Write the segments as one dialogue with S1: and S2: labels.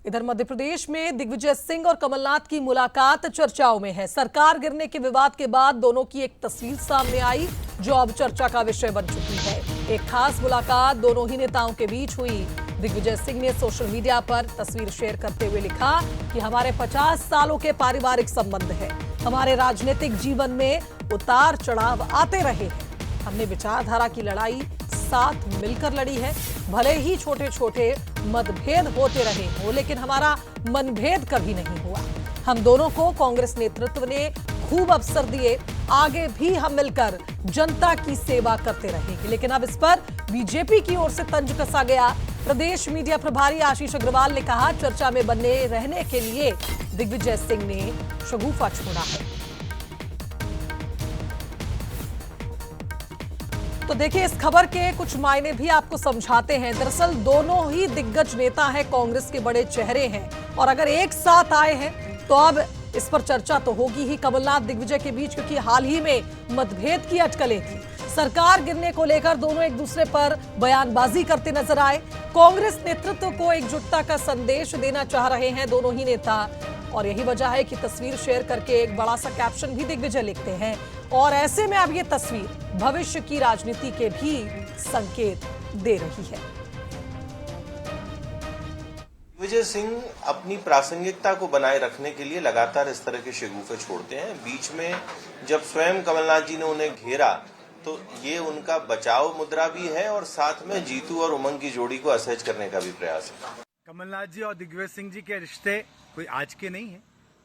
S1: इधर मध्य प्रदेश में दिग्विजय सिंह और कमलनाथ की मुलाकात चर्चाओं में है। सरकार गिरने के विवाद के बाद दोनों की एक तस्वीर सामने आई जो अब चर्चा का विषय बन चुकी है। एक खास मुलाकात दोनों ही नेताओं के बीच हुई। दिग्विजय सिंह ने सोशल मीडिया पर तस्वीर शेयर करते हुए लिखा कि हमारे 50 सालों के पारिवारिक संबंध है। हमारे राजनीतिक जीवन में उतार चढ़ाव आते रहे हैं। हमने विचारधारा की लड़ाई साथ मिलकर लड़ी है। भले ही छोटे छोटे मतभेद होते रहे हो, लेकिन हमारा मनभेद कभी नहीं हुआ। हम दोनों को कांग्रेस नेतृत्व ने खूब अवसर दिए। आगे भी हम मिलकर जनता की सेवा करते रहेंगे। लेकिन अब इस पर बीजेपी की ओर से तंज कसा गया। प्रदेश मीडिया प्रभारी आशीष अग्रवाल ने कहा, चर्चा में बने रहने के लिए दिग्विजय सिंह ने शगुफा छोड़ा है। तो देखिए, इस खबर के कुछ मायने भी आपको समझाते हैं। दरअसल दोनों ही दिग्गज नेता हैं, कांग्रेस के बड़े चेहरे हैं, और अगर एक साथ आए हैं तो अब इस पर चर्चा तो होगी ही कमलनाथ दिग्विजय के बीच, क्योंकि हाल ही में मतभेद की अटकलें थी। सरकार गिरने को लेकर दोनों एक दूसरे पर बयानबाजी करते नजर आए। कांग्रेस नेतृत्व को एकजुटता का संदेश देना चाह रहे हैं दोनों ही नेता, और यही वजह है कि तस्वीर शेयर करके एक बड़ा सा कैप्शन भी दिग्विजय लिखते हैं। और ऐसे में अब ये तस्वीर भविष्य की राजनीति के भी संकेत दे रही है।
S2: दिग्विजय सिंह अपनी प्रासंगिकता को बनाए रखने के लिए लगातार इस तरह के शगुफे छोड़ते हैं। बीच में जब स्वयं कमलनाथ जी ने उन्हें घेरा तो ये उनका बचाव मुद्रा भी है, और साथ में जीतू और उमंग की जोड़ी को असहज करने का भी प्रयास है।
S3: कमलनाथ जी और दिग्विजय सिंह जी के रिश्ते कोई आज के नहीं है।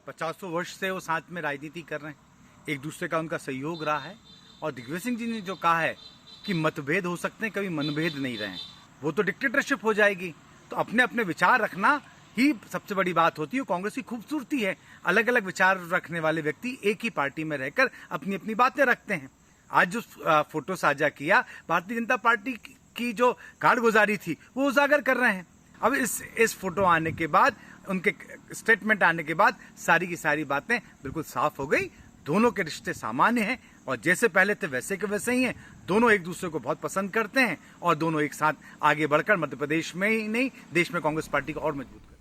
S3: 50 वर्ष से वो साथ में राजनीति कर रहे हैं। एक दूसरे का उनका सहयोग रहा है। और दिग्विजय सिंह जी ने जो कहा है कि मतभेद हो सकते हैं, कभी मनभेद नहीं रहे, वो तो डिक्टेटरशिप हो जाएगी। तो अपने अपने विचार रखना ही सबसे बड़ी बात होती है। कांग्रेस की खूबसूरती है, अलग अलग विचार रखने वाले व्यक्ति एक ही पार्टी में रहकर अपनी अपनी बातें रखते हैं। आज जो फोटो साझा किया, भारतीय जनता पार्टी की जो कारगुजारी थी वो उजागर कर रहे हैं। अब इस फोटो आने के बाद, उनके स्टेटमेंट आने के बाद सारी की सारी बातें बिल्कुल साफ हो गई। दोनों के रिश्ते सामान्य हैं और जैसे पहले थे वैसे के वैसे ही हैं। दोनों एक दूसरे को बहुत पसंद करते हैं और दोनों एक साथ आगे बढ़कर मध्य प्रदेश में ही नहीं, देश में कांग्रेस पार्टी को और मजबूत करते हैं।